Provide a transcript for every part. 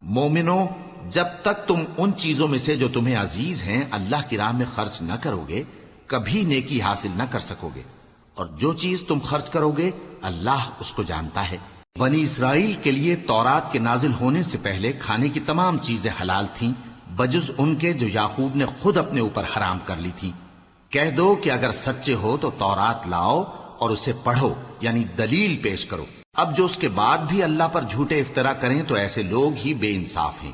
مومنو، جب تک تم ان چیزوں میں سے جو تمہیں عزیز ہیں اللہ کی راہ میں خرچ نہ کرو گے کبھی نیکی حاصل نہ کر سکو گے، اور جو چیز تم خرچ کرو گے اللہ اس کو جانتا ہے۔ بنی اسرائیل کے لیے تورات کے نازل ہونے سے پہلے کھانے کی تمام چیزیں حلال تھیں بجز ان کے جو یعقوب نے خود اپنے اوپر حرام کر لی تھی۔ کہہ دو کہ اگر سچے ہو تو تورات لاؤ اور اسے پڑھو، یعنی دلیل پیش کرو۔ اب جو اس کے بعد بھی اللہ پر جھوٹے افطرا کریں تو ایسے لوگ ہی بے انصاف ہیں۔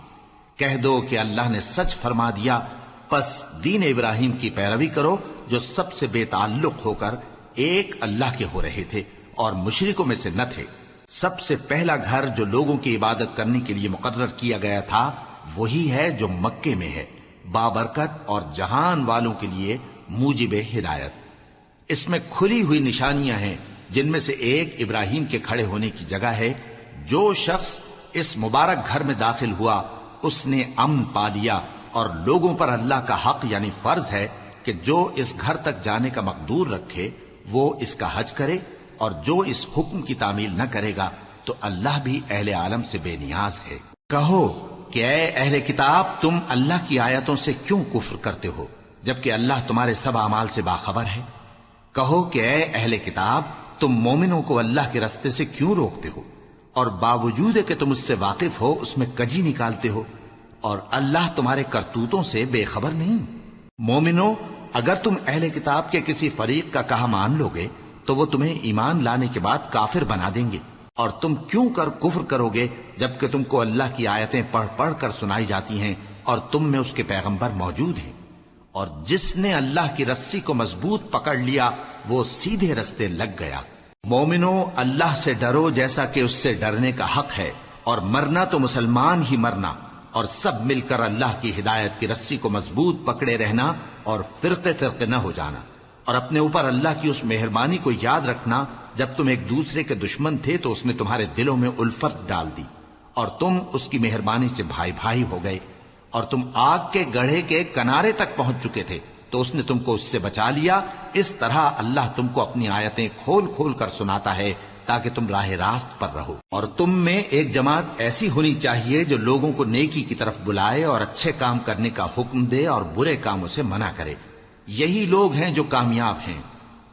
کہہ دو کہ اللہ نے سچ فرما دیا، پس دین ابراہیم کی پیروی کرو جو سب سے بے تعلق ہو کر ایک اللہ کے ہو رہے تھے اور مشرکوں میں سے نہ تھے۔ سب سے پہلا گھر جو لوگوں کی عبادت کرنے کے لیے مقرر کیا گیا تھا وہی ہے جو مکے میں ہے، بابرکت اور جہان والوں کے لیے موجب ہدایت۔ اس میں کھلی ہوئی نشانیاں ہیں جن میں سے ایک ابراہیم کے کھڑے ہونے کی جگہ ہے۔ جو شخص اس مبارک گھر میں داخل ہوا اس نے امن پا لیا، اور لوگوں پر اللہ کا حق یعنی فرض ہے کہ جو اس گھر تک جانے کا مقدور رکھے وہ اس کا حج کرے، اور جو اس حکم کی تعمیل نہ کرے گا تو اللہ بھی اہل عالم سے بے نیاز ہے۔ کہو کہ اے اہل کتاب، تم اللہ کی آیتوں سے کیوں کفر کرتے ہو جبکہ اللہ تمہارے سب اعمال سے باخبر ہے؟ کہو کہ اے اہل کتاب، تم مومنوں کو اللہ کے رستے سے کیوں روکتے ہو اور باوجود کہ تم اس سے واقف ہو اس میں کجی نکالتے ہو، اور اللہ تمہارے کرتوتوں سے بے خبر نہیں؟ مومنو، اگر تم اہل کتاب کے کسی فریق کا کہا مان لو گے تو وہ تمہیں ایمان لانے کے بعد کافر بنا دیں گے، اور تم کیوں کر کفر کرو گے جبکہ تم کو اللہ کی آیتیں پڑھ پڑھ کر سنائی جاتی ہیں اور تم میں اس کے پیغمبر موجود ہیں؟ اور جس نے اللہ کی رسی کو مضبوط پکڑ لیا وہ سیدھے رستے لگ گیا۔ مومنو، اللہ سے ڈرو جیسا کہ اس سے ڈرنے کا حق ہے، اور مرنا تو مسلمان ہی مرنا، اور سب مل کر اللہ کی ہدایت کی رسی کو مضبوط پکڑے رہنا اور فرقے فرقے نہ ہو جانا، اور اپنے اوپر اللہ کی اس مہربانی کو یاد رکھنا جب تم ایک دوسرے کے دشمن تھے تو اس نے تمہارے دلوں میں الفت ڈال دی اور تم اس کی مہربانی سے بھائی بھائی ہو گئے، اور تم آگ کے گڑھے کے کنارے تک پہنچ چکے تھے تو اس نے تم کو اس سے بچا لیا۔ اس طرح اللہ تم کو اپنی آیتیں کھول کھول کر سناتا ہے تاکہ تم راہ راست پر رہو۔ اور تم میں ایک جماعت ایسی ہونی چاہیے جو لوگوں کو نیکی کی طرف بلائے اور اچھے کام کرنے کا حکم دے اور برے کاموں سے منع کرے۔ یہی لوگ ہیں جو کامیاب ہیں،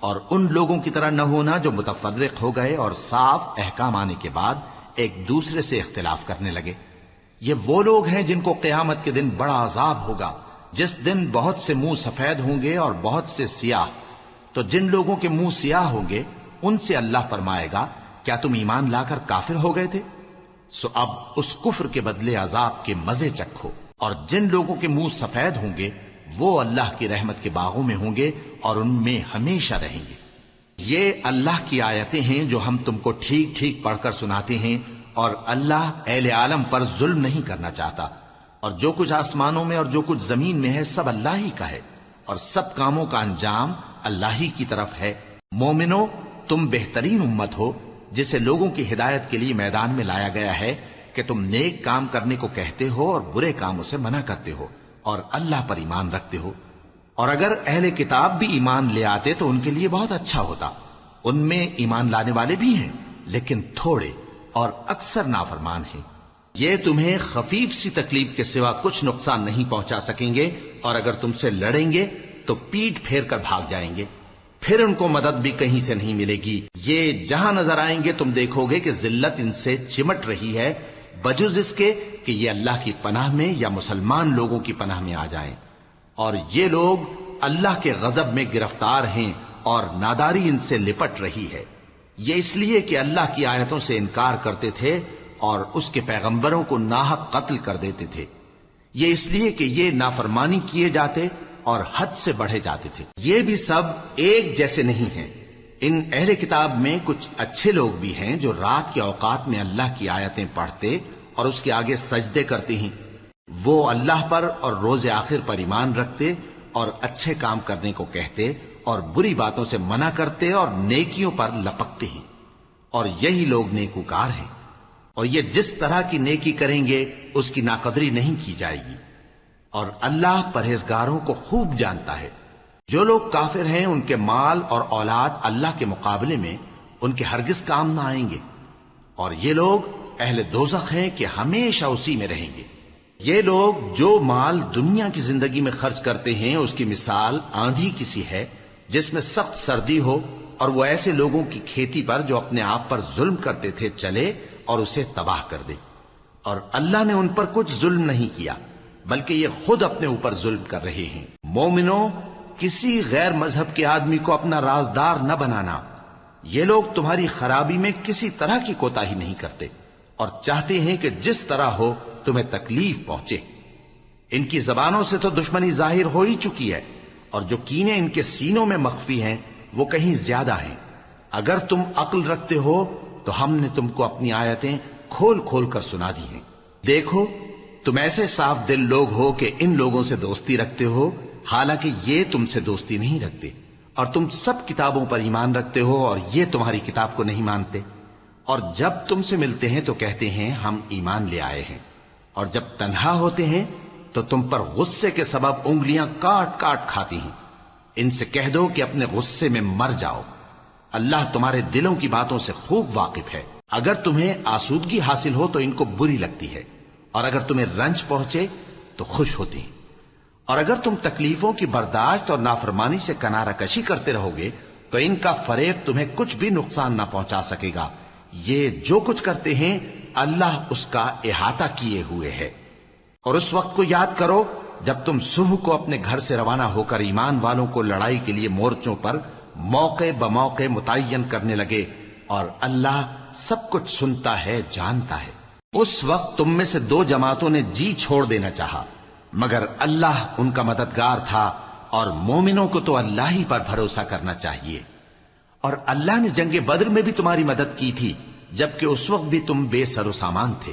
اور ان لوگوں کی طرح نہ ہونا جو متفرق ہو گئے اور صاف احکام آنے کے بعد ایک دوسرے سے اختلاف کرنے لگے۔ یہ وہ لوگ ہیں جن کو قیامت کے دن بڑا عذاب ہوگا، جس دن بہت سے منہ سفید ہوں گے اور بہت سے سیاہ۔ تو جن لوگوں کے منہ سیاہ ہوں گے ان سے اللہ فرمائے گا، کیا تم ایمان لا کر کافر ہو گئے تھے؟ سو اب اس کفر کے بدلے عذاب کے مزے چکھو۔ اور جن لوگوں کے منہ سفید ہوں گے وہ اللہ کی رحمت کے باغوں میں ہوں گے اور ان میں ہمیشہ رہیں گے۔ یہ اللہ کی آیتیں ہیں جو ہم تم کو ٹھیک ٹھیک پڑھ کر سناتے ہیں، اور اللہ اہل عالم پر ظلم نہیں کرنا چاہتا، اور جو کچھ آسمانوں میں اور جو کچھ زمین میں ہے سب اللہ ہی کا ہے، اور سب کاموں کا انجام اللہ ہی کی طرف ہے۔ مومنو، تم بہترین امت ہو جسے لوگوں کی ہدایت کے لیے میدان میں لایا گیا ہے کہ تم نیک کام کرنے کو کہتے ہو اور برے کاموں سے منع کرتے ہو اور اللہ پر ایمان رکھتے ہو۔ اور اگر اہل کتاب بھی ایمان لے آتے تو ان کے لیے بہت اچھا ہوتا، ان میں ایمان لانے والے بھی ہیں لیکن تھوڑے اور اکثر نافرمان ہیں۔ یہ تمہیں خفیف سی تکلیف کے سوا کچھ نقصان نہیں پہنچا سکیں گے، اور اگر تم سے لڑیں گے تو پیٹ پھیر کر بھاگ جائیں گے، پھر ان کو مدد بھی کہیں سے نہیں ملے گی۔ یہ جہاں نظر آئیں گے تم دیکھو گے کہ ذلت ان سے چمٹ رہی ہے بجز اس کے کہ یہ اللہ کی پناہ میں یا مسلمان لوگوں کی پناہ میں آ جائیں، اور یہ لوگ اللہ کے غضب میں گرفتار ہیں اور ناداری ان سے لپٹ رہی ہے۔ یہ اس لیے کہ اللہ کی آیتوں سے انکار کرتے تھے اور اس کے پیغمبروں کو ناحق قتل کر دیتے تھے۔ یہ اس لیے کہ یہ نافرمانی کیے جاتے اور حد سے بڑھے جاتے تھے۔ یہ بھی سب ایک جیسے نہیں ہیں۔ ان اہل کتاب میں کچھ اچھے لوگ بھی ہیں جو رات کے اوقات میں اللہ کی آیتیں پڑھتے اور اس کے آگے سجدے کرتے ہیں۔ وہ اللہ پر اور روز آخر پر ایمان رکھتے اور اچھے کام کرنے کو کہتے اور بری باتوں سے منع کرتے اور نیکیوں پر لپکتے ہیں، اور یہی لوگ نیکوکار ہیں۔ اور یہ جس طرح کی نیکی کریں گے اس کی ناقدری نہیں کی جائے گی، اور اللہ پرہیزگاروں کو خوب جانتا ہے۔ جو لوگ کافر ہیں ان کے مال اور اولاد اللہ کے مقابلے میں ان کے ہرگز کام نہ آئیں گے، اور یہ لوگ اہل دوزخ ہیں کہ ہمیشہ اسی میں رہیں گے۔ یہ لوگ جو مال دنیا کی زندگی میں خرچ کرتے ہیں اس کی مثال آندھی کسی ہے جس میں سخت سردی ہو اور وہ ایسے لوگوں کی کھیتی پر جو اپنے آپ پر ظلم کرتے تھے چلے اور اسے تباہ کر دے۔ اور اللہ نے ان پر کچھ ظلم نہیں کیا بلکہ یہ خود اپنے اوپر ظلم کر رہے ہیں۔ مومنوں، کسی غیر مذہب کے آدمی کو اپنا رازدار نہ بنانا۔ یہ لوگ تمہاری خرابی میں کسی طرح کی کوتاہی نہیں کرتے اور چاہتے ہیں کہ جس طرح ہو تمہیں تکلیف پہنچے۔ ان کی زبانوں سے تو دشمنی ظاہر ہو ہی چکی ہے اور جو کینے ان کے سینوں میں مخفی ہیں وہ کہیں زیادہ ہیں۔ اگر تم عقل رکھتے ہو تو ہم نے تم کو اپنی آیتیں کھول کھول کر سنا دی ہیں۔ دیکھو، تم ایسے صاف دل لوگ ہو کہ ان لوگوں سے دوستی رکھتے ہو حالانکہ یہ تم سے دوستی نہیں رکھتے، اور تم سب کتابوں پر ایمان رکھتے ہو اور یہ تمہاری کتاب کو نہیں مانتے، اور جب تم سے ملتے ہیں تو کہتے ہیں ہم ایمان لے آئے ہیں، اور جب تنہا ہوتے ہیں تو تم پر غصے کے سبب انگلیاں کاٹ کاٹ کھاتی ہیں۔ ان سے کہہ دو کہ اپنے غصے میں مر جاؤ، اللہ تمہارے دلوں کی باتوں سے خوب واقف ہے۔ اگر تمہیں آسودگی حاصل ہو تو ان کو بری لگتی ہے، اور اگر تمہیں رنج پہنچے تو خوش ہوتی ہیں، اور اگر تم تکلیفوں کی برداشت اور نافرمانی سے کنارہ کشی کرتے رہو گے تو ان کا فریب تمہیں کچھ بھی نقصان نہ پہنچا سکے گا۔ یہ جو کچھ کرتے ہیں اللہ اس کا احاطہ کیے ہوئے ہے۔ اور اس وقت کو یاد کرو جب تم صبح کو اپنے گھر سے روانہ ہو کر ایمان والوں کو لڑائی کے لیے مورچوں پر موقع بموقع متعین کرنے لگے، اور اللہ سب کچھ سنتا ہے، جانتا ہے۔ اس وقت تم میں سے دو جماعتوں نے جی چھوڑ دینا چاہا، مگر اللہ ان کا مددگار تھا، اور مومنوں کو تو اللہ ہی پر بھروسہ کرنا چاہیے۔ اور اللہ نے جنگ بدر میں بھی تمہاری مدد کی تھی جبکہ اس وقت بھی تم بے سر و سامان تھے۔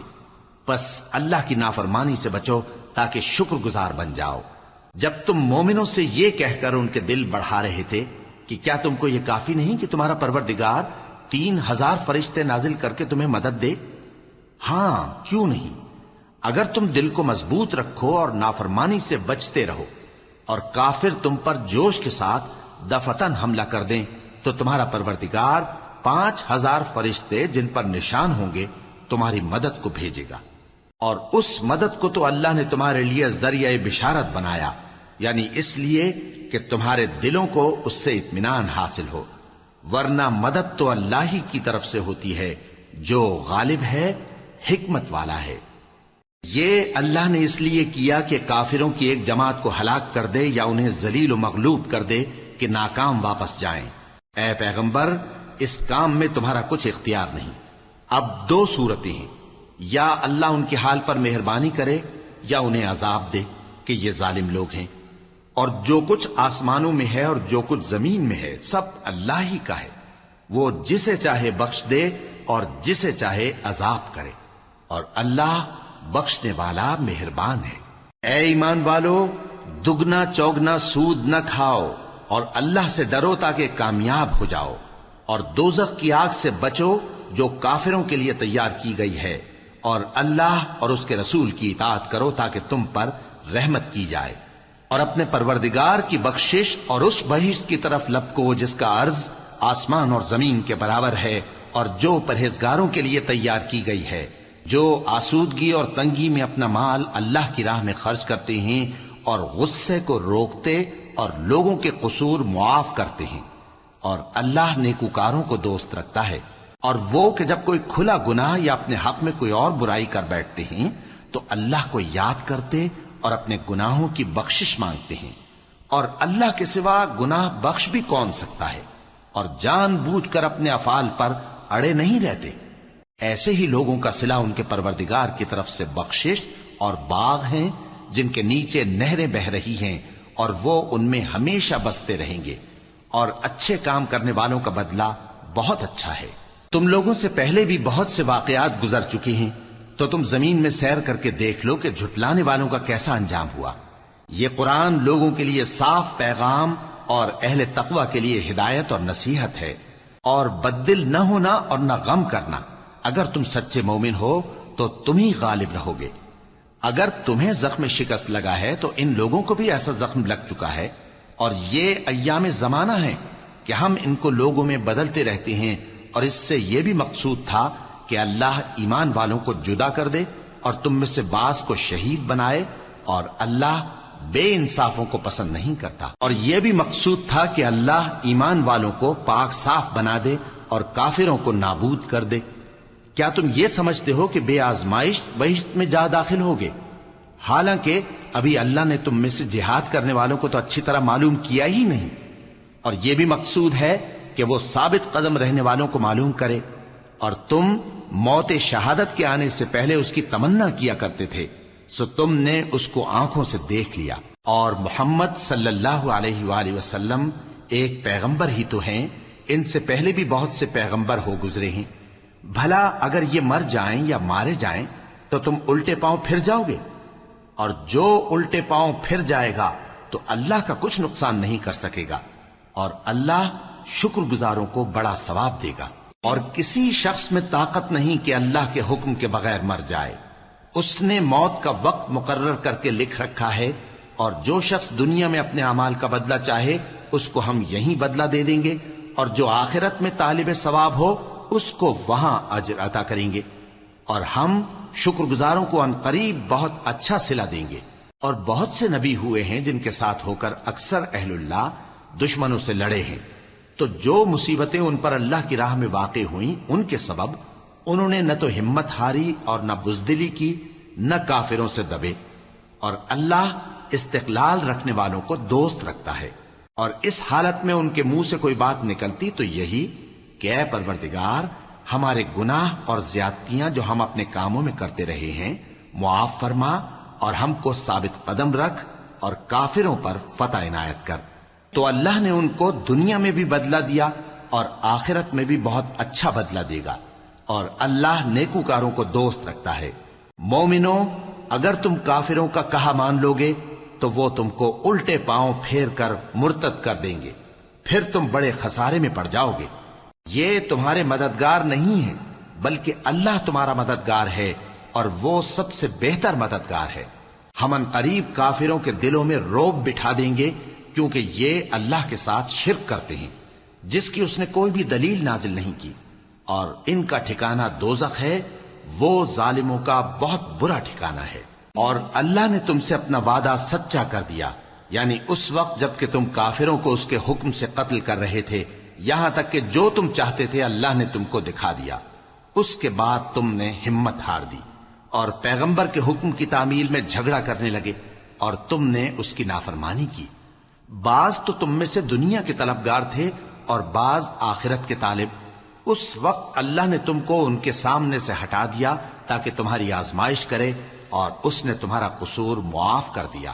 بس اللہ کی نافرمانی سے بچو تاکہ شکر گزار بن جاؤ۔ جب تم مومنوں سے یہ کہہ کر ان کے دل بڑھا رہے تھے کہ کیا تم کو یہ کافی نہیں کہ تمہارا پروردگار 3000 فرشتے نازل کر کے تمہیں مدد دے؟ ہاں، کیوں نہیں؟ اگر تم دل کو مضبوط رکھو اور نافرمانی سے بچتے رہو اور کافر تم پر جوش کے ساتھ دفتن حملہ کر دیں تو تمہارا پروردگار 5000 فرشتے جن پر نشان ہوں گے تمہاری مدد کو بھیجے گا، اور اس مدد کو تو اللہ نے تمہارے لیے ذریعہ بشارت بنایا، یعنی اس لیے کہ تمہارے دلوں کو اس سے اطمینان حاصل ہو، ورنہ مدد تو اللہ ہی کی طرف سے ہوتی ہے جو غالب ہے، حکمت والا ہے۔ یہ اللہ نے اس لیے کیا کہ کافروں کی ایک جماعت کو ہلاک کر دے یا انہیں ذلیل و مغلوب کر دے کہ ناکام واپس جائیں۔ اے پیغمبر، اس کام میں تمہارا کچھ اختیار نہیں۔ اب دو صورتیں ہیں، یا اللہ ان کے حال پر مہربانی کرے یا انہیں عذاب دے کہ یہ ظالم لوگ ہیں، اور جو کچھ آسمانوں میں ہے اور جو کچھ زمین میں ہے سب اللہ ہی کا ہے، وہ جسے چاہے بخش دے اور جسے چاہے عذاب کرے، اور اللہ بخشنے والا مہربان ہے۔ اے ایمان والو، دگنا چوگنا سود نہ کھاؤ اور اللہ سے ڈرو تاکہ کامیاب ہو جاؤ، اور دوزخ کی آگ سے بچو جو کافروں کے لیے تیار کی گئی ہے، اور اللہ اور اس کے رسول کی اطاعت کرو تاکہ تم پر رحمت کی جائے، اور اپنے پروردگار کی بخشش اور اس بہشت کی طرف لپکو جس کا عرض آسمان اور زمین کے برابر ہے، اور جو پرہیزگاروں کے لیے تیار کی گئی ہے، جو آسودگی اور تنگی میں اپنا مال اللہ کی راہ میں خرچ کرتے ہیں اور غصے کو روکتے اور لوگوں کے قصور معاف کرتے ہیں، اور اللہ نیکوکاروں کو دوست رکھتا ہے۔ اور وہ کہ جب کوئی کھلا گناہ یا اپنے حق میں کوئی اور برائی کر بیٹھتے ہیں تو اللہ کو یاد کرتے اور اپنے گناہوں کی بخشش مانگتے ہیں، اور اللہ کے سوا گناہ بخش بھی کون سکتا ہے، اور جان بوجھ کر اپنے افعال پر اڑے نہیں رہتے۔ ایسے ہی لوگوں کا صلہ ان کے پروردگار کی طرف سے بخشش اور باغ ہیں جن کے نیچے نہریں بہ رہی ہیں، اور وہ ان میں ہمیشہ بستے رہیں گے، اور اچھے کام کرنے والوں کا بدلہ بہت اچھا ہے۔ تم لوگوں سے پہلے بھی بہت سے واقعات گزر چکے ہیں، تو تم زمین میں سیر کر کے دیکھ لو کہ جھٹلانے والوں کا کیسا انجام ہوا۔ یہ قرآن لوگوں کے لیے صاف پیغام اور اہل تقوی کے لیے ہدایت اور نصیحت ہے، اور بددل نہ ہونا اور نہ غم کرنا۔ اگر تم سچے مومن ہو تو تم ہی غالب رہو گے۔ اگر تمہیں زخم شکست لگا ہے تو ان لوگوں کو بھی ایسا زخم لگ چکا ہے، اور یہ ایام زمانہ ہے کہ ہم ان کو لوگوں میں بدلتے رہتے ہیں، اور اس سے یہ بھی مقصود تھا کہ اللہ ایمان والوں کو جدا کر دے اور تم میں سے بعض کو شہید بنائے، اور اللہ بے انصافوں کو پسند نہیں کرتا۔ اور یہ بھی مقصود تھا کہ اللہ ایمان والوں کو پاک صاف بنا دے اور کافروں کو نابود کر دے۔ کیا تم یہ سمجھتے ہو کہ بے آزمائش بہشت میں جا داخل ہوگے؟ حالانکہ ابھی اللہ نے تم میں سے جہاد کرنے والوں کو تو اچھی طرح معلوم کیا ہی نہیں، اور یہ بھی مقصود ہے کہ وہ ثابت قدم رہنے والوں کو معلوم کرے، اور تم موت شہادت کے آنے سے پہلے اس کی تمنا کیا کرتے تھے، سو تم نے اس کو آنکھوں سے دیکھ لیا۔ اور محمد صلی اللہ علیہ وآلہ وسلم ایک پیغمبر ہی تو ہیں، ان سے پہلے بھی بہت سے پیغمبر ہو گزرے ہیں، بھلا اگر یہ مر جائیں یا مارے جائیں تو تم الٹے پاؤں پھر جاؤ گے؟ اور جو الٹے پاؤں پھر جائے گا تو اللہ کا کچھ نقصان نہیں کر سکے گا، اور اللہ شکر گزاروں کو بڑا ثواب دے گا۔ اور کسی شخص میں طاقت نہیں کہ اللہ کے حکم کے بغیر مر جائے، اس نے موت کا وقت مقرر کر کے لکھ رکھا ہے، اور جو شخص دنیا میں اپنے اعمال کا بدلہ چاہے اس کو ہم یہیں بدلہ دے دیں گے، اور جو آخرت میں طالب ثواب ہو اس کو وہاں اجر عطا کریں گے، اور ہم شکر گزاروں کو ان قریب بہت اچھا صلہ دیں گے۔ اور بہت سے نبی ہوئے ہیں جن کے ساتھ ہو کر اکثر اہل اللہ دشمنوں سے لڑے ہیں، تو جو مصیبتیں ان پر اللہ کی راہ میں واقع ہوئیں ان کے سبب انہوں نے نہ تو ہمت ہاری اور نہ بزدلی کی، نہ کافروں سے دبے، اور اللہ استقلال رکھنے والوں کو دوست رکھتا ہے۔ اور اس حالت میں ان کے منہ سے کوئی بات نکلتی تو یہی کہ اے پروردگار، ہمارے گناہ اور زیادتیاں جو ہم اپنے کاموں میں کرتے رہے ہیں معاف فرما، اور ہم کو ثابت قدم رکھ، اور کافروں پر فتح عنایت کر۔ تو اللہ نے ان کو دنیا میں بھی بدلہ دیا اور آخرت میں بھی بہت اچھا بدلہ دے گا، اور اللہ نیکوکاروں کو دوست رکھتا ہے۔ مومنو، اگر تم کافروں کا کہا مان لوگے تو وہ تم کو الٹے پاؤں پھیر کر مرتد کر دیں گے، پھر تم بڑے خسارے میں پڑ جاؤ گے۔ یہ تمہارے مددگار نہیں ہیں بلکہ اللہ تمہارا مددگار ہے، اور وہ سب سے بہتر مددگار ہے۔ ہم ان قریب کافروں کے دلوں میں رعب بٹھا دیں گے، کیونکہ یہ اللہ کے ساتھ شرک کرتے ہیں جس کی اس نے کوئی بھی دلیل نازل نہیں کی، اور ان کا ٹھکانہ دوزخ ہے، وہ ظالموں کا بہت برا ٹھکانہ ہے۔ اور اللہ نے تم سے اپنا وعدہ سچا کر دیا، یعنی اس وقت جب کہ تم کافروں کو اس کے حکم سے قتل کر رہے تھے، یہاں تک کہ جو تم چاہتے تھے اللہ نے تم کو دکھا دیا، اس کے بعد تم نے ہمت ہار دی اور پیغمبر کے حکم کی تعمیل میں جھگڑا کرنے لگے، اور تم نے اس کی نافرمانی کی۔ بعض تو تم میں سے دنیا کے طلبگار تھے اور بعض آخرت کے طالب۔ اس وقت اللہ نے تم کو ان کے سامنے سے ہٹا دیا تاکہ تمہاری آزمائش کرے، اور اس نے تمہارا قصور معاف کر دیا،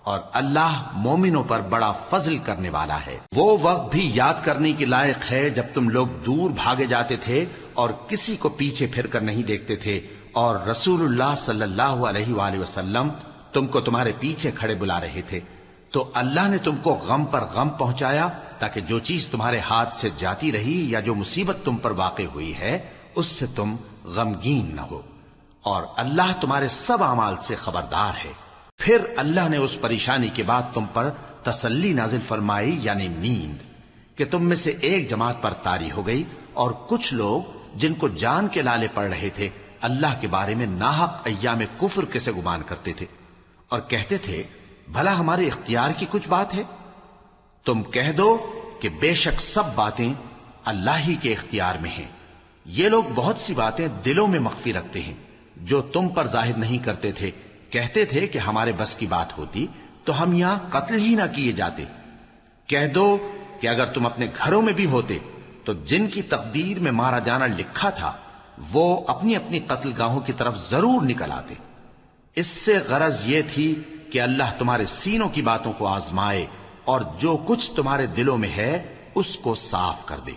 اور اللہ مومنوں پر بڑا فضل کرنے والا ہے۔ وہ وقت بھی یاد کرنے کی لائق ہے جب تم لوگ دور بھاگے جاتے تھے اور کسی کو پیچھے پھر کر نہیں دیکھتے تھے، اور رسول اللہ صلی اللہ علیہ وآلہ وسلم تم کو تمہارے پیچھے کھڑے بلا رہے تھے، تو اللہ نے تم کو غم پر غم پہنچایا تاکہ جو چیز تمہارے ہاتھ سے جاتی رہی یا جو مصیبت تم پر واقع ہوئی ہے اس سے تم غمگین نہ ہو، اور اللہ تمہارے سب اعمال سے خبردار ہے۔ پھر اللہ نے اس پریشانی کے بعد تم پر تسلی نازل فرمائی، یعنی نیند، کہ تم میں سے ایک جماعت پر طاری ہو گئی، اور کچھ لوگ جن کو جان کے لالے پڑ رہے تھے اللہ کے بارے میں ناحق ایام کفر کے سے گمان کرتے تھے، اور کہتے تھے بھلا ہمارے اختیار کی کچھ بات ہے؟ تم کہہ دو کہ بے شک سب باتیں اللہ ہی کے اختیار میں ہیں۔ یہ لوگ بہت سی باتیں دلوں میں مخفی رکھتے ہیں جو تم پر ظاہر نہیں کرتے تھے۔ کہتے تھے کہ ہمارے بس کی بات ہوتی تو ہم یہاں قتل ہی نہ کیے جاتے۔ کہہ دو کہ اگر تم اپنے گھروں میں بھی ہوتے تو جن کی تقدیر میں مارا جانا لکھا تھا وہ اپنی اپنی قتل گاہوں کی طرف ضرور نکل آتے۔ اس سے غرض یہ تھی کہ اللہ تمہارے سینوں کی باتوں کو آزمائے اور جو کچھ تمہارے دلوں میں ہے اس کو صاف کر دے،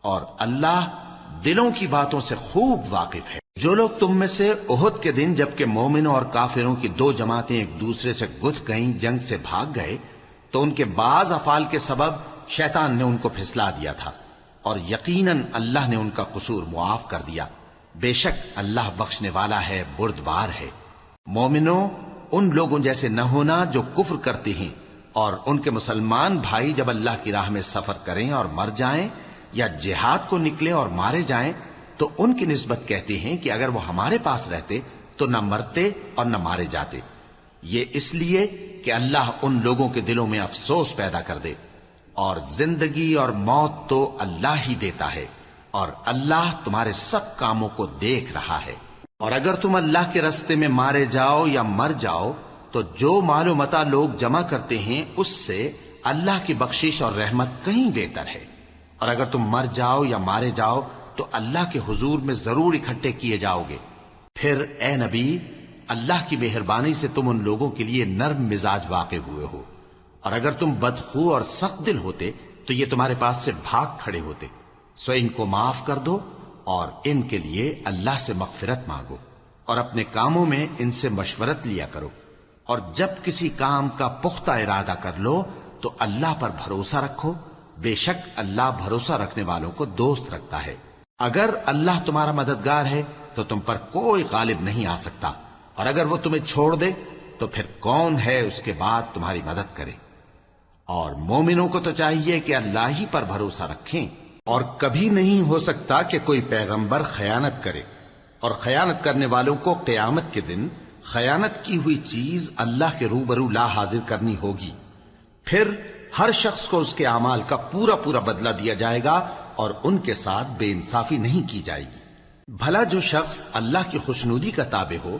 اور اللہ دلوں کی باتوں سے خوب واقف ہے۔ جو لوگ تم میں سے احد کے دن جبکہ مومنوں اور کافروں کی دو جماعتیں ایک دوسرے سے گتھ گئیں جنگ سے بھاگ گئے تو ان کے بعض افعال کے سبب شیطان نے ان کو پھسلا دیا تھا، اور یقیناً اللہ نے ان کا قصور معاف کر دیا۔ بے شک اللہ بخشنے والا ہے، بردبار ہے۔ مومنوں، ان لوگوں جیسے نہ ہونا جو کفر کرتے ہیں، اور ان کے مسلمان بھائی جب اللہ کی راہ میں سفر کریں اور مر جائیں یا جہاد کو نکلیں اور مارے جائیں تو ان کی نسبت کہتے ہیں کہ اگر وہ ہمارے پاس رہتے تو نہ مرتے اور نہ مارے جاتے، یہ اس لیے کہ اللہ ان لوگوں کے دلوں میں افسوس پیدا کر دے، اور زندگی اور موت تو اللہ ہی دیتا ہے، اور اللہ تمہارے سب کاموں کو دیکھ رہا ہے۔ اور اگر تم اللہ کے راستے میں مارے جاؤ یا مر جاؤ تو جو مال و متاع لوگ جمع کرتے ہیں اس سے اللہ کی بخشش اور رحمت کہیں بہتر ہے، اور اگر تم مر جاؤ یا مارے جاؤ تو اللہ کے حضور میں ضرور اکٹھے کیے جاؤ گے۔ پھر اے نبی، اللہ کی مہربانی سے تم ان لوگوں کے لیے نرم مزاج واقع ہوئے ہو، اور اگر تم بدخو اور سخت دل ہوتے تو یہ تمہارے پاس سے بھاگ کھڑے ہوتے، سو ان کو معاف کر دو اور ان کے لیے اللہ سے مغفرت مانگو، اور اپنے کاموں میں ان سے مشورت لیا کرو، اور جب کسی کام کا پختہ ارادہ کر لو تو اللہ پر بھروسہ رکھو، بے شک اللہ بھروسہ رکھنے والوں کو دوست رکھتا ہے۔ اگر اللہ تمہارا مددگار ہے تو تم پر کوئی غالب نہیں آ سکتا، اور اگر وہ تمہیں چھوڑ دے تو پھر کون ہے اس کے بعد تمہاری مدد کرے۔ اور مومنوں کو تو چاہیے کہ اللہ ہی پر بھروسہ رکھیں، اور کبھی نہیں ہو سکتا کہ کوئی پیغمبر خیانت کرے، اور خیانت کرنے والوں کو قیامت کے دن خیانت کی ہوئی چیز اللہ کے روبرو لا حاضر کرنی ہوگی، پھر ہر شخص کو اس کے اعمال کا پورا پورا بدلہ دیا جائے گا، اور ان کے ساتھ بے انصافی نہیں کی جائے گی۔ بھلا جو شخص اللہ کی خوشنودی کا تابع ہو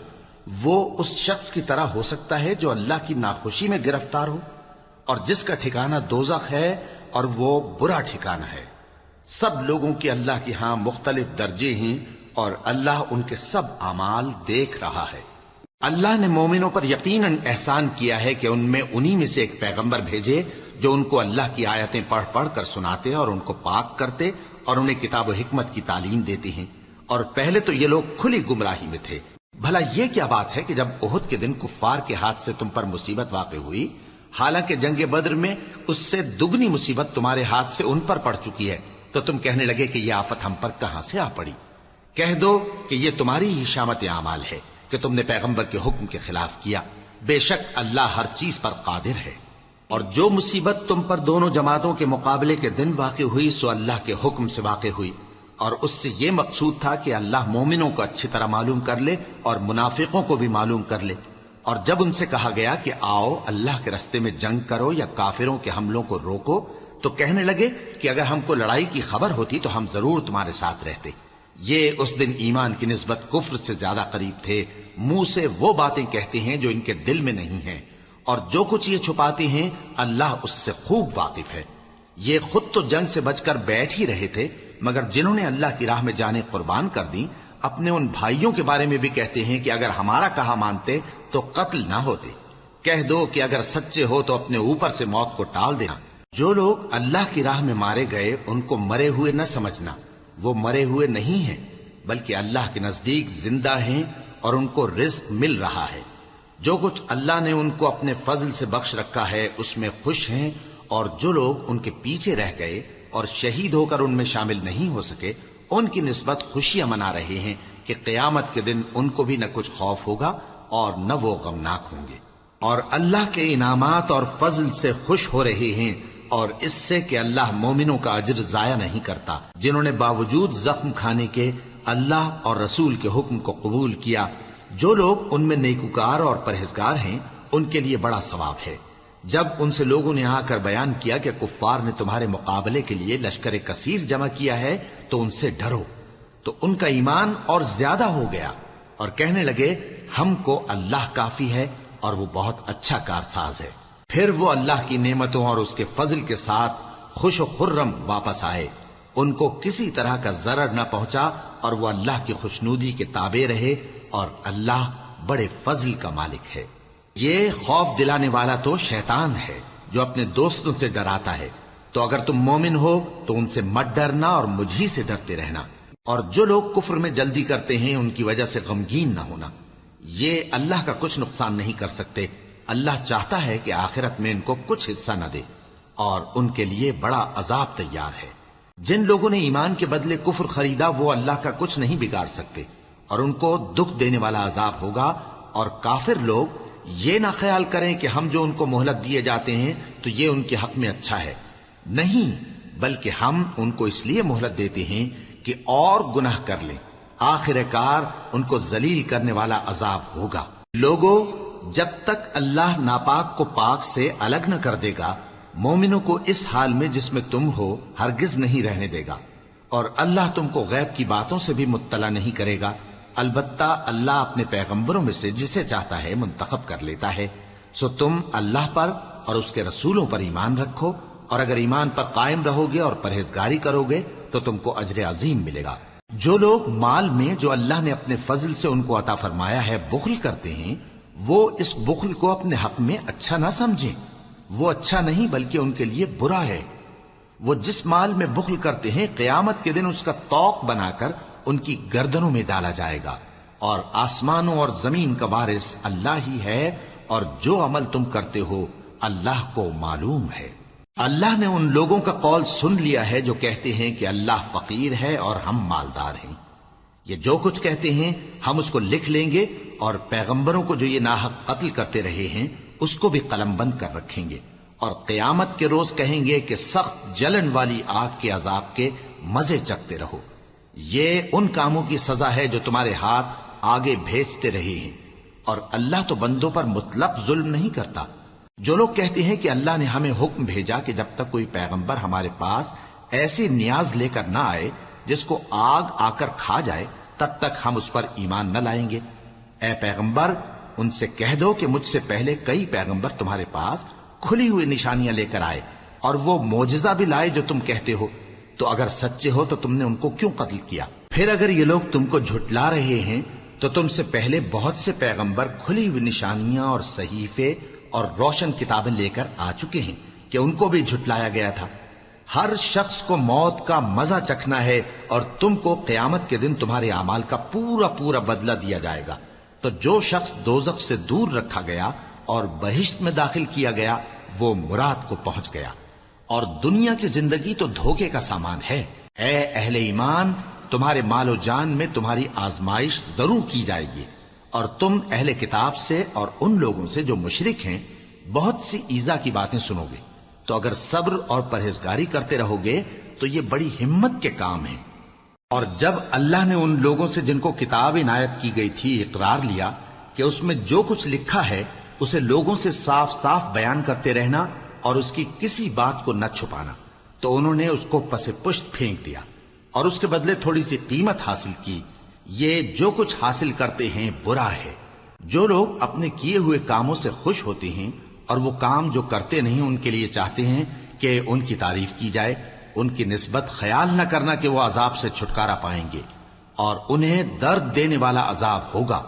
وہ اس شخص کی طرح ہو سکتا ہے جو اللہ کی ناخوشی میں گرفتار ہو، اور جس کا ٹھکانہ دوزخ ہے اور وہ برا ٹھکانہ ہے۔ سب لوگوں کے اللہ کے ہاں مختلف درجے ہیں، اور اللہ ان کے سب اعمال دیکھ رہا ہے۔ اللہ نے مومنوں پر یقیناً احسان کیا ہے کہ ان میں انہی میں سے ایک پیغمبر بھیجے جو ان کو اللہ کی آیتیں پڑھ پڑھ کر سناتے اور ان کو پاک کرتے اور انہیں کتاب و حکمت کی تعلیم دیتے ہیں، اور پہلے تو یہ لوگ کھلی گمراہی میں تھے۔ بھلا یہ کیا بات ہے کہ جب احد کے دن کفار کے ہاتھ سے تم پر مصیبت واقع ہوئی، حالانکہ جنگ بدر میں اس سے دگنی مصیبت تمہارے ہاتھ سے ان پر پڑ چکی ہے، تو تم کہنے لگے کہ یہ آفت ہم پر کہاں سے آ پڑی؟ کہہ دو کہ یہ تمہاری ہی شامت اعمال ہے کہ تم نے پیغمبر کے حکم کے خلاف کیا، بے شک اللہ ہر چیز پر قادر ہے۔ اور جو مصیبت تم پر دونوں جماعتوں کے مقابلے کے دن واقع ہوئی سو اللہ کے حکم سے واقع ہوئی، اور اس سے یہ مقصود تھا کہ اللہ مومنوں کو اچھی طرح معلوم کر لے اور منافقوں کو بھی معلوم کر لے۔ اور جب ان سے کہا گیا کہ آؤ اللہ کے راستے میں جنگ کرو یا کافروں کے حملوں کو روکو، تو کہنے لگے کہ اگر ہم کو لڑائی کی خبر ہوتی تو ہم ضرور تمہارے ساتھ رہتے۔ یہ اس دن ایمان کی نسبت کفر سے زیادہ قریب تھے، منہ سے وہ باتیں کہتے ہیں جو ان کے دل میں نہیں ہیں، اور جو کچھ یہ چھپاتے ہیں اللہ اس سے خوب واقف ہے۔ یہ خود تو جنگ سے بچ کر بیٹھ ہی رہے تھے، مگر جنہوں نے اللہ کی راہ میں جانیں قربان کر دیں اپنے ان بھائیوں کے بارے میں بھی کہتے ہیں کہ اگر ہمارا کہا مانتے تو قتل نہ ہوتے۔ کہہ دو کہ اگر سچے ہو تو اپنے اوپر سے موت کو ٹال دینا۔ جو لوگ اللہ کی راہ میں مارے گئے ان کو مرے ہوئے نہ سمجھنا، وہ مرے ہوئے نہیں ہیں بلکہ اللہ کے نزدیک زندہ ہیں اور ان کو رزق مل رہا ہے۔ جو کچھ اللہ نے ان کو اپنے فضل سے بخش رکھا ہے اس میں خوش ہیں، اور جو لوگ ان کے پیچھے رہ گئے اور شہید ہو کر ان میں شامل نہیں ہو سکے ان کی نسبت خوشیاں منا رہے ہیں کہ قیامت کے دن ان کو بھی نہ کچھ خوف ہوگا اور نہ وہ غمناک ہوں گے، اور اللہ کے انعامات اور فضل سے خوش ہو رہے ہیں، اور اس سے کہ اللہ مومنوں کا اجر ضائع نہیں کرتا جنہوں نے باوجود زخم کھانے کے اللہ اور رسول کے حکم کو قبول کیا۔ جو لوگ ان میں نیکوکار اور پرہیزگار ہیں ان کے لیے بڑا ثواب ہے۔ جب ان سے لوگوں نے آ کر بیان کیا کہ کفار نے تمہارے مقابلے کے لیے لشکر کثیر جمع کیا ہے تو ان سے ڈرو، تو ان کا ایمان اور زیادہ ہو گیا، اور کہنے لگے ہم کو اللہ کافی ہے اور وہ بہت اچھا کارساز ہے۔ پھر وہ اللہ کی نعمتوں اور اس کے فضل کے ساتھ خوش و خرم واپس آئے، ان کو کسی طرح کا ضرر نہ پہنچا، اور وہ اللہ کی خوشنودی کے تابع رہے، اور اللہ بڑے فضل کا مالک ہے۔ یہ خوف دلانے والا تو شیطان ہے جو اپنے دوستوں سے ڈراتا ہے، تو اگر تم مومن ہو تو ان سے مت ڈرنا اور مجھ ہی سے ڈرتے رہنا، اور جو لوگ کفر میں جلدی کرتے ہیں ان کی وجہ سے غمگین نہ ہونا، یہ اللہ کا کچھ نقصان نہیں کر سکتے۔ اللہ چاہتا ہے کہ آخرت میں ان کو کچھ حصہ نہ دے، اور ان کے لیے بڑا عذاب تیار ہے۔ جن لوگوں نے ایمان کے بدلے کفر خریدا وہ اللہ کا کچھ نہیں بگاڑ سکتے، اور ان کو دکھ دینے والا عذاب ہوگا۔ اور کافر لوگ یہ نہ خیال کریں کہ ہم جو ان کو مہلت دیے جاتے ہیں تو یہ ان کے حق میں اچھا ہے، نہیں، بلکہ ہم ان کو اس لیے مہلت دیتے ہیں کہ اور گناہ کر لیں، آخر کار ان کو ذلیل کرنے والا عذاب ہوگا۔ لوگوں، جب تک اللہ ناپاک کو پاک سے الگ نہ کر دے گا، مومنوں کو اس حال میں جس میں تم ہو ہرگز نہیں رہنے دے گا، اور اللہ تم کو غیب کی باتوں سے بھی مطلع نہیں کرے گا۔ البتہ اللہ اپنے پیغمبروں میں سے جسے چاہتا ہے منتخب کر لیتا ہے۔ سو تم اللہ پر اور اس کے رسولوں پر ایمان رکھو، اور اگر ایمان پر قائم رہو گے اور پرہیزگاری کرو گے تو تم کو اجر عظیم ملے گا۔ جو لوگ مال میں جو اللہ نے اپنے فضل سے ان کو عطا فرمایا ہے بخل کرتے ہیں، وہ اس بخل کو اپنے حق میں اچھا نہ سمجھیں، وہ اچھا نہیں بلکہ ان کے لیے برا ہے۔ وہ جس مال میں بخل کرتے ہیں قیامت کے دن اس کا طوق بنا کر ان کی گردنوں میں ڈالا جائے گا، اور آسمانوں اور زمین کا وارث اللہ ہی ہے، اور جو عمل تم کرتے ہو اللہ کو معلوم ہے۔ اللہ نے ان لوگوں کا قول سن لیا ہے جو کہتے ہیں کہ اللہ فقیر ہے اور ہم مالدار ہیں۔ یہ جو کچھ کہتے ہیں ہم اس کو لکھ لیں گے، اور پیغمبروں کو جو یہ ناحق قتل کرتے رہے ہیں اس کو بھی قلم بند کر رکھیں گے، اور قیامت کے روز کہیں گے کہ سخت جلن والی آگ کے عذاب کے مزے چکھتے رہو۔ یہ ان کاموں کی سزا ہے جو تمہارے ہاتھ آگے بھیجتے رہے ہیں، اور اللہ تو بندوں پر مطلق ظلم نہیں کرتا۔ جو لوگ کہتے ہیں کہ اللہ نے ہمیں حکم بھیجا کہ جب تک کوئی پیغمبر ہمارے پاس ایسی نیاز لے کر نہ آئے جس کو آگ آ کر کھا جائے تب تک ہم اس پر ایمان نہ لائیں گے، اے پیغمبر ان سے کہہ دو کہ مجھ سے پہلے کئی پیغمبر تمہارے پاس کھلی ہوئی نشانیاں لے کر آئے، اور وہ معجزہ بھی لائے جو تم کہتے ہو، تو اگر سچے ہو تو تم نے ان کو کیوں قتل کیا؟ پھر اگر یہ لوگ تم کو جھٹلا رہے ہیں تو تم سے پہلے بہت سے پیغمبر کھلی ہوئی نشانیاں اور صحیفے اور روشن کتابیں لے کر آ چکے ہیں کہ ان کو بھی جھٹلایا گیا تھا۔ ہر شخص کو موت کا مزہ چکھنا ہے، اور تم کو قیامت کے دن تمہارے اعمال کا پورا پورا بدلہ دیا جائے گا۔ تو جو شخص دوزخ سے دور رکھا گیا اور بہشت میں داخل کیا گیا وہ مراد کو پہنچ گیا، اور دنیا کی زندگی تو دھوکے کا سامان ہے۔ اے اہل ایمان، تمہارے مال و جان میں تمہاری آزمائش ضرور کی جائے گی، اور تم اہل کتاب سے اور ان لوگوں سے جو مشرک ہیں بہت سی ایذا کی باتیں سنو گے، تو اگر صبر اور پرہیزگاری کرتے رہو گے تو یہ بڑی ہمت کے کام ہیں۔ اور جب اللہ نے ان لوگوں سے جن کو کتاب عنایت کی گئی تھی اقرار لیا کہ اس میں جو کچھ لکھا ہے اسے لوگوں سے صاف صاف بیان کرتے رہنا اور اس کی کسی بات کو نہ چھپانا، تو انہوں نے اس کو پس پشت پھینک دیا اور اس کے بدلے تھوڑی سی قیمت حاصل کی۔ یہ جو کچھ حاصل کرتے ہیں برا ہے۔ جو لوگ اپنے کیے ہوئے کاموں سے خوش ہوتے ہیں اور وہ کام جو کرتے نہیں ان کے لیے چاہتے ہیں کہ ان کی تعریف کی جائے، ان کی نسبت خیال نہ کرنا کہ وہ عذاب سے چھٹکارا پائیں گے، اور انہیں درد دینے والا عذاب ہوگا۔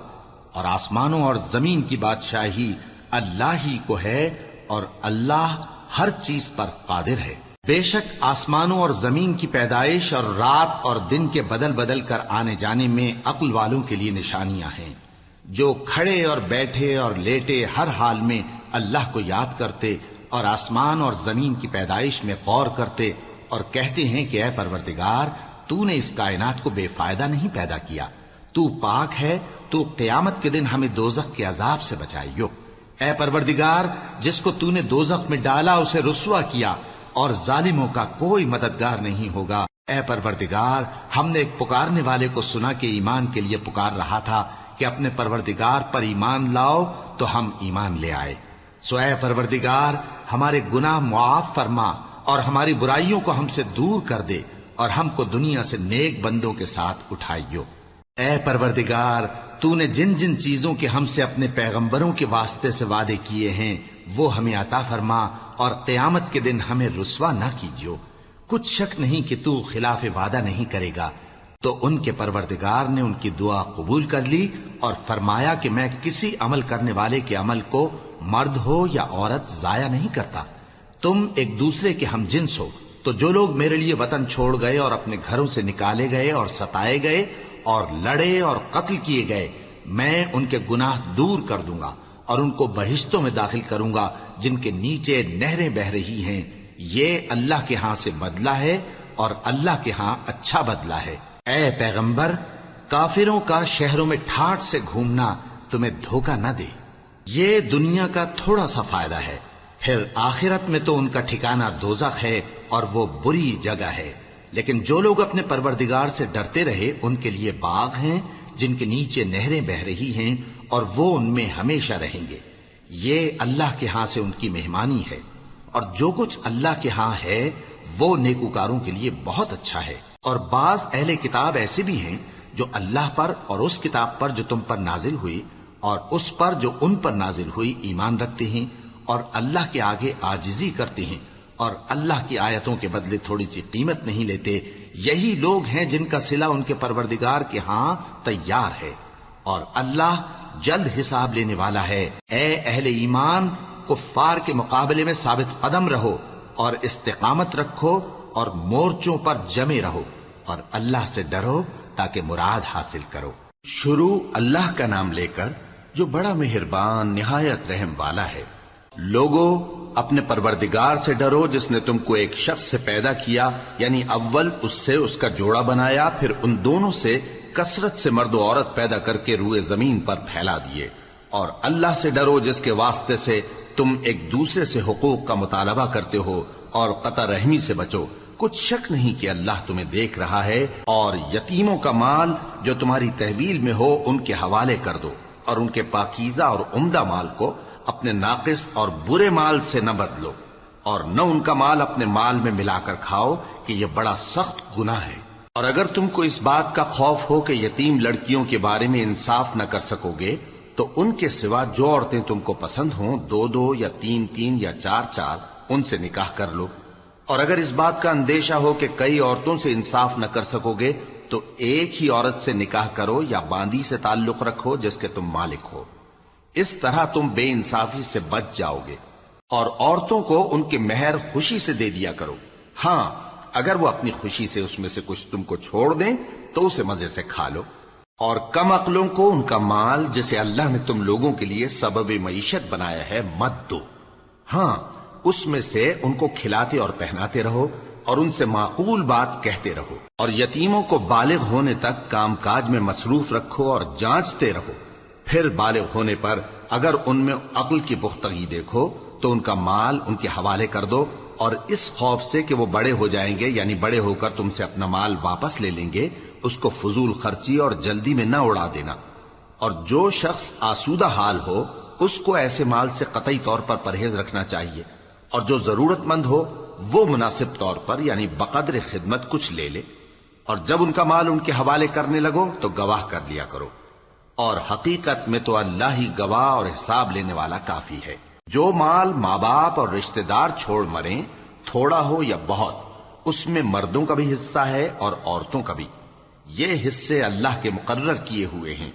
اور آسمانوں اور زمین کی بادشاہی اللہ ہی کو ہے، اور اللہ ہر چیز پر قادر ہے۔ بے شک آسمانوں اور زمین کی پیدائش اور رات اور دن کے بدل بدل کر آنے جانے میں عقل والوں کے لیے نشانیاں ہیں، جو کھڑے اور بیٹھے اور لیٹے ہر حال میں اللہ کو یاد کرتے اور آسمان اور زمین کی پیدائش میں غور کرتے اور کہتے ہیں کہ اے پروردگار، تو نے اس کائنات کو بے فائدہ نہیں پیدا کیا، تو پاک ہے، تو قیامت کے دن ہمیں دوزخ کے عذاب سے بچائیو۔ اے پروردگار، جس کو تو نے دوزخ میں ڈالا اسے رسوا کیا، اور ظالموں کا کوئی مددگار نہیں ہوگا۔ اے پروردگار، ہم نے ایک پکارنے والے کو سنا کہ ایمان کے لیے پکار رہا تھا کہ اپنے پروردگار پر ایمان لاؤ، تو ہم ایمان لے آئے۔ سو اے پروردگار، ہمارے گناہ معاف فرما اور ہماری برائیوں کو ہم سے دور کر دے، اور ہم کو دنیا سے نیک بندوں کے ساتھ اٹھائیو۔ اے پروردگار، تو نے جن جن چیزوں کے ہم سے اپنے پیغمبروں کے واسطے سے وعدے کیے ہیں وہ ہمیں عطا فرما، اور قیامت کے دن ہمیں رسوا نہ کیجیو۔ کچھ شک نہیں کہ تو خلاف وعدہ نہیں کرے گا۔ تو ان کے پروردگار نے ان کی دعا قبول کر لی اور فرمایا کہ میں کسی عمل کرنے والے کے عمل کو مرد ہو یا عورت ضائع نہیں کرتا۔ تم ایک دوسرے کے ہم جنس ہو، تو جو لوگ میرے لیے وطن چھوڑ گئے اور اپنے گھروں سے نکالے گئے اور ستائے گئے اور لڑے اور قتل کیے گئے، میں ان کے گناہ دور کر دوں گا اور ان کو بہشتوں میں داخل کروں گا جن کے نیچے نہریں بہ رہی ہیں۔ یہ اللہ کے ہاں سے بدلہ ہے، اور اللہ کے ہاں اچھا بدلہ ہے۔ اے پیغمبر، کافروں کا شہروں میں ٹھاٹھ سے گھومنا تمہیں دھوکہ نہ دے۔ یہ دنیا کا تھوڑا سا فائدہ ہے، پھر آخرت میں تو ان کا ٹھکانہ دوزخ ہے، اور وہ بری جگہ ہے۔ لیکن جو لوگ اپنے پروردگار سے ڈرتے رہے ان کے لیے باغ ہیں جن کے نیچے نہریں بہ رہی ہیں اور وہ ان میں ہمیشہ رہیں گے. یہ اللہ کے ہاں سے ان کی مہمانی ہے، اور جو کچھ اللہ کے ہاں ہے وہ نیکوکاروں کے لیے بہت اچھا ہے. اور بعض اہل کتاب ایسے بھی ہیں جو اللہ پر اور اس کتاب پر جو تم پر نازل ہوئی اور اس پر جو ان پر نازل ہوئی ایمان رکھتے ہیں اور اللہ کے آگے عاجزی کرتے ہیں اور اللہ کی آیتوں کے بدلے تھوڑی سی قیمت نہیں لیتے. یہی لوگ ہیں جن کا صلہ ان کے پروردگار کے ہاں تیار ہے، اور اللہ جلد حساب لینے والا ہے. اے اہل ایمان، کفار کے مقابلے میں ثابت قدم رہو اور استقامت رکھو اور مورچوں پر جمے رہو اور اللہ سے ڈرو تاکہ مراد حاصل کرو. شروع اللہ کا نام لے کر جو بڑا مہربان نہایت رحم والا ہے. لوگو اپنے پروردگار سے ڈرو جس نے تم کو ایک شخص سے پیدا کیا، یعنی اول اس سے اس کا جوڑا بنایا، پھر ان دونوں سے کثرت سے مرد و عورت پیدا کر کے روئے زمین پر پھیلا دیے. اور اللہ سے ڈرو جس کے واسطے سے تم ایک دوسرے سے حقوق کا مطالبہ کرتے ہو، اور قطع رحمی سے بچو. کچھ شک نہیں کہ اللہ تمہیں دیکھ رہا ہے. اور یتیموں کا مال جو تمہاری تحویل میں ہو ان کے حوالے کر دو، اور ان کے پاکیزہ اور عمدہ مال کو اپنے ناقص اور برے مال سے نہ بدلو، اور نہ ان کا مال اپنے مال میں ملا کر کھاؤ کہ یہ بڑا سخت گناہ ہے. اور اگر تم کو اس بات کا خوف ہو کہ یتیم لڑکیوں کے بارے میں انصاف نہ کر سکو گے تو ان کے سوا جو عورتیں تم کو پسند ہوں 2 یا 3 یا 4 ان سے نکاح کر لو. اور اگر اس بات کا اندیشہ ہو کہ کئی عورتوں سے انصاف نہ کر سکو گے تو ایک ہی عورت سے نکاح کرو یا باندی سے تعلق رکھو جس کے تم مالک ہو. اس طرح تم بے انصافی سے بچ جاؤ گے. اور عورتوں کو ان کے مہر خوشی سے دے دیا کرو. ہاں اگر وہ اپنی خوشی سے اس میں سے کچھ تم کو چھوڑ دیں تو اسے مزے سے کھا لو. اور کم عقلوں کو ان کا مال جسے اللہ نے تم لوگوں کے لیے سبب معیشت بنایا ہے مت دو. ہاں اس میں سے ان کو کھلاتے اور پہناتے رہو اور ان سے معقول بات کہتے رہو. اور یتیموں کو بالغ ہونے تک کام کاج میں مصروف رکھو اور جانچتے رہو. پھر بالغ ہونے پر اگر ان میں عقل کی پختگی دیکھو تو ان کا مال ان کے حوالے کر دو، اور اس خوف سے کہ وہ بڑے ہو جائیں گے یعنی بڑے ہو کر تم سے اپنا مال واپس لے لیں گے اس کو فضول خرچی اور جلدی میں نہ اڑا دینا. اور جو شخص آسودہ حال ہو اس کو ایسے مال سے قطعی طور پر پرہیز رکھنا چاہیے، اور جو ضرورت مند ہو وہ مناسب طور پر یعنی بقدر خدمت کچھ لے لے. اور جب ان کا مال ان کے حوالے کرنے لگو تو گواہ کر لیا کرو، اور حقیقت میں تو اللہ ہی گواہ اور حساب لینے والا کافی ہے. جو مال ماں باپ اور رشتہ دار چھوڑ مریں، تھوڑا ہو یا بہت، اس میں مردوں کا بھی حصہ ہے اور عورتوں کا بھی. یہ حصے اللہ کے مقرر کیے ہوئے ہیں.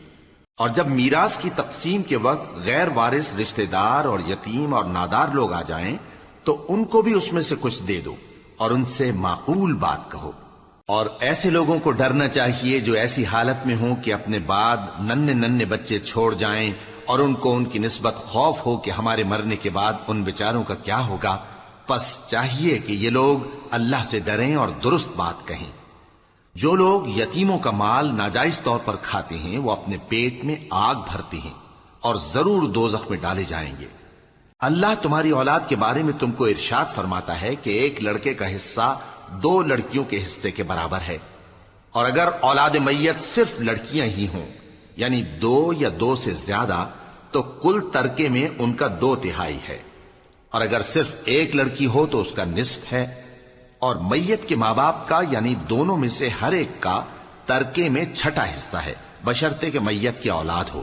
اور جب میراث کی تقسیم کے وقت غیر وارث رشتہ دار اور یتیم اور نادار لوگ آ جائیں تو ان کو بھی اس میں سے کچھ دے دو اور ان سے معقول بات کہو. اور ایسے لوگوں کو ڈرنا چاہیے جو ایسی حالت میں ہوں کہ اپنے بعد ننھے بچے چھوڑ جائیں اور ان کو ان کی نسبت خوف ہو کہ ہمارے مرنے کے بعد ان بیچاروں کا کیا ہوگا. پس چاہیے کہ یہ لوگ اللہ سے ڈریں اور درست بات کہیں. جو لوگ یتیموں کا مال ناجائز طور پر کھاتے ہیں وہ اپنے پیٹ میں آگ بھرتے ہیں اور ضرور دوزخ میں ڈالے جائیں گے. اللہ تمہاری اولاد کے بارے میں تم کو ارشاد فرماتا ہے کہ ایک لڑکے کا حصہ 2 لڑکیوں کے حصے کے برابر ہے. اور اگر اولاد میت صرف لڑکیاں ہی ہوں یعنی 2 یا 2 سے زیادہ تو کل ترکے میں ان کا 2/3 ہے. اور اگر صرف ایک لڑکی ہو تو اس کا نصف ہے. اور میت کے ماں باپ کا یعنی دونوں میں سے ہر ایک کا ترکے میں 6واں حصہ ہے بشرطے کہ میت کی اولاد ہو.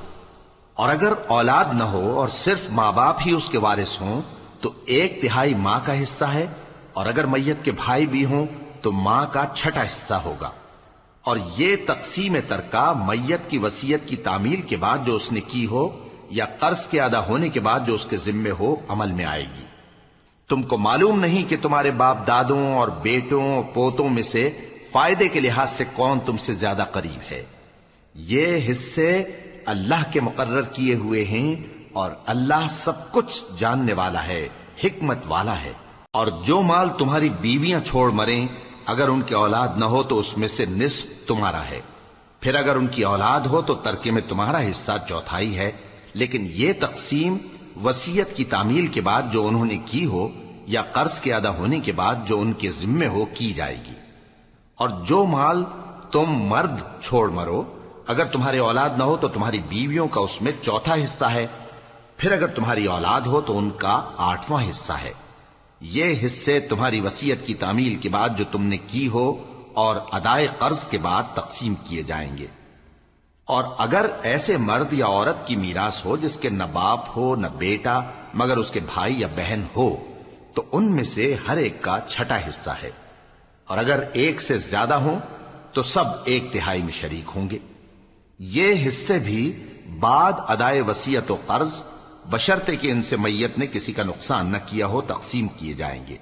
اور اگر اولاد نہ ہو اور صرف ماں باپ ہی اس کے وارث ہوں تو 1/3 ماں کا حصہ ہے. اور اگر میت کے بھائی بھی ہوں تو ماں کا 6واں حصہ ہوگا. اور یہ تقسیم ترکہ میت کی وصیت کی تعمیل کے بعد جو اس نے کی ہو یا قرض کے ادا ہونے کے بعد جو اس کے ذمے ہو عمل میں آئے گی. تم کو معلوم نہیں کہ تمہارے باپ دادوں اور بیٹوں اور پوتوں میں سے فائدے کے لحاظ سے کون تم سے زیادہ قریب ہے. یہ حصے اللہ کے مقرر کیے ہوئے ہیں اور اللہ سب کچھ جاننے والا ہے، حکمت والا ہے. اور جو مال تمہاری بیویاں چھوڑ مریں اگر ان کی اولاد نہ ہو تو اس میں سے نصف تمہارا ہے. پھر اگر ان کی اولاد ہو تو ترکے میں تمہارا حصہ 1/4 ہے. لیکن یہ تقسیم وصیت کی تعمیل کے بعد جو انہوں نے کی ہو یا قرض کے ادا ہونے کے بعد جو ان کے ذمے ہو کی جائے گی. اور جو مال تم مرد چھوڑ مرو، اگر تمہاری اولاد نہ ہو تو تمہاری بیویوں کا اس میں چوتھا حصہ ہے، پھر اگر تمہاری اولاد ہو تو ان کا 8واں حصہ ہے۔ یہ حصے تمہاری وصیت کی تعمیل کے بعد جو تم نے کی ہو اور ادائے قرض کے بعد تقسیم کیے جائیں گے۔ اور اگر ایسے مرد یا عورت کی میراث ہو جس کے نہ باپ ہو نہ بیٹا مگر اس کے بھائی یا بہن ہو تو ان میں سے ہر ایک کا 6واں حصہ ہے، اور اگر ایک سے زیادہ ہوں تو سب 1/3 میں شریک ہوں گے۔ یہ حصے بھی بعد ادائے وصیت و قرض بشرطے کہ ان سے میت نے کسی کا نقصان نہ کیا ہو تقسیم کیے جائیں گے۔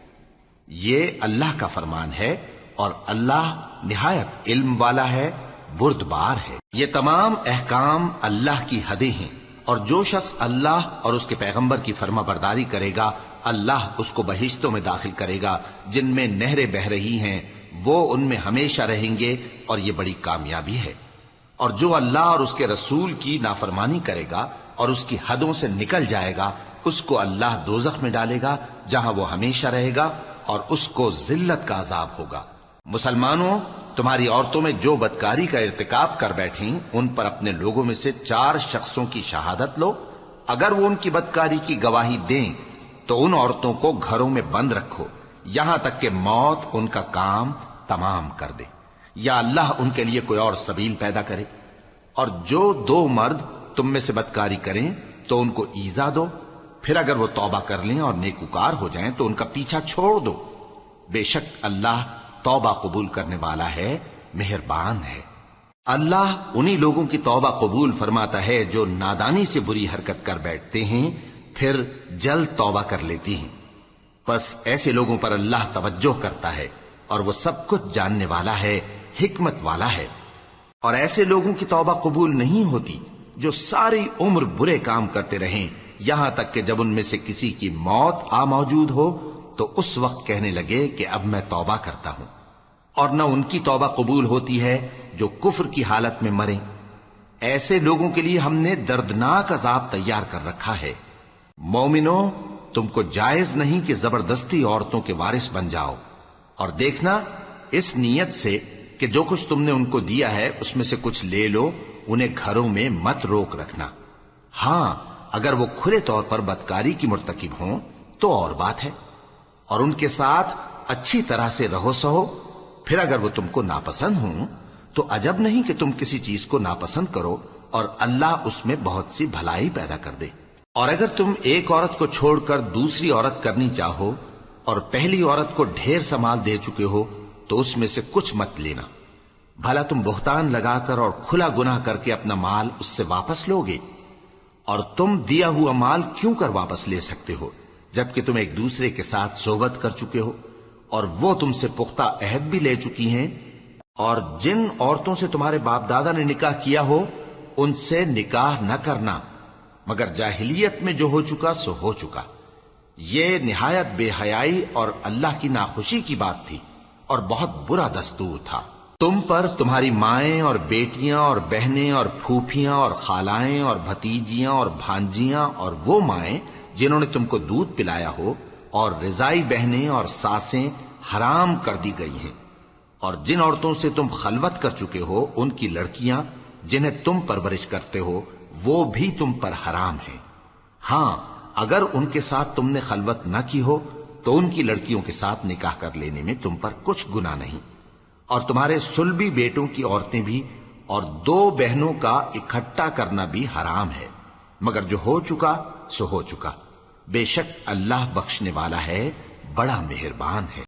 یہ اللہ کا فرمان ہے اور اللہ نہایت علم والا ہے، بردبار ہے۔ یہ تمام احکام اللہ کی حدیں ہیں، اور جو شخص اللہ اور اس کے پیغمبر کی فرما برداری کرے گا اللہ اس کو بہشتوں میں داخل کرے گا جن میں نہریں بہ رہی ہیں، وہ ان میں ہمیشہ رہیں گے، اور یہ بڑی کامیابی ہے۔ اور جو اللہ اور اس کے رسول کی نافرمانی کرے گا اور اس کی حدوں سے نکل جائے گا اس کو اللہ دوزخ میں ڈالے گا جہاں وہ ہمیشہ رہے گا، اور اس کو ذلت کا عذاب ہوگا۔ مسلمانوں، تمہاری عورتوں میں جو بدکاری کا ارتکاب کر بیٹھیں ان پر اپنے لوگوں میں سے 4 شخصوں کی شہادت لو۔ اگر وہ ان کی بدکاری کی گواہی دیں تو ان عورتوں کو گھروں میں بند رکھو یہاں تک کہ موت ان کا کام تمام کر دے، یا اللہ ان کے لیے کوئی اور سبیل پیدا کرے۔ اور جو 2 مرد تم میں سے بدکاری کریں تو ان کو ایذا دو، پھر اگر وہ توبہ کر لیں اور نیکوکار ہو جائیں تو ان کا پیچھا چھوڑ دو۔ بے شک اللہ توبہ قبول کرنے والا ہے، مہربان ہے۔ اللہ انہی لوگوں کی توبہ قبول فرماتا ہے جو نادانی سے بری حرکت کر بیٹھتے ہیں پھر جلد توبہ کر لیتی ہیں، بس ایسے لوگوں پر اللہ توجہ کرتا ہے اور وہ سب کچھ جاننے والا ہے، حکمت والا ہے۔ اور ایسے لوگوں کی توبہ قبول نہیں ہوتی جو ساری عمر برے کام کرتے رہیں یہاں تک کہ جب ان میں سے کسی کی موت آ موجود ہو تو اس وقت کہنے لگے کہ اب میں توبہ کرتا ہوں۔ اور نہ ان کی توبہ قبول ہوتی ہے جو کفر کی حالت میں مریں۔ ایسے لوگوں کے لیے ہم نے دردناک عذاب تیار کر رکھا ہے۔ مومنوں، تم کو جائز نہیں کہ زبردستی عورتوں کے وارث بن جاؤ، اور دیکھنا اس نیت سے کہ جو کچھ تم نے ان کو دیا ہے اس میں سے کچھ لے لو، انہیں گھروں میں مت روک رکھنا۔ ہاں، اگر وہ کھلے طور پر بدکاری کی مرتکب ہوں تو اور بات ہے، اور ان کے ساتھ اچھی طرح سے رہو سہو۔ پھر اگر وہ تم کو ناپسند ہوں تو عجب نہیں کہ تم کسی چیز کو ناپسند کرو، اور اللہ اس میں بہت سی بھلائی پیدا کر دے۔ اور اگر تم ایک عورت کو چھوڑ کر دوسری عورت کرنی چاہو اور پہلی عورت کو ڈھیر سا مال دے چکے ہو تو اس میں سے کچھ مت لینا، بھلا تم بہتان لگا کر اور کھلا گناہ کر کے اپنا مال اس سے واپس لوگے؟ اور تم دیا ہوا مال کیوں کر واپس لے سکتے ہو جبکہ تم ایک دوسرے کے ساتھ صحبت کر چکے ہو اور وہ تم سے پختہ عہد بھی لے چکی ہیں؟ اور جن عورتوں سے تمہارے باپ دادا نے نکاح کیا ہو ان سے نکاح نہ کرنا مگر جاہلیت میں جو ہو چکا سو ہو چکا۔ یہ نہایت بے حیائی اور اللہ کی ناخوشی کی بات تھی اور بہت برا دستور تھا۔ تم پر تمہاری مائیں اور بیٹیاں اور بہنیں اور پھوپھیاں اور خالائیں اور بھتیجیاں اور بھانجیاں اور وہ مائیں جنہوں نے تم کو دودھ پلایا ہو اور رضائی بہنیں اور ساسیں حرام کر دی گئی ہیں، اور جن عورتوں سے تم خلوت کر چکے ہو ان کی لڑکیاں جنہیں تم پرورش کرتے ہو وہ بھی تم پر حرام ہیں۔ ہاں، اگر ان کے ساتھ تم نے خلوت نہ کی ہو تو ان کی لڑکیوں کے ساتھ نکاح کر لینے میں تم پر کچھ گناہ نہیں۔ اور تمہارے صلبی بیٹوں کی عورتیں بھی اور 2 بہنوں کا اکٹھا کرنا بھی حرام ہے، مگر جو ہو چکا سو ہو چکا۔ بے شک اللہ بخشنے والا ہے، بڑا مہربان ہے۔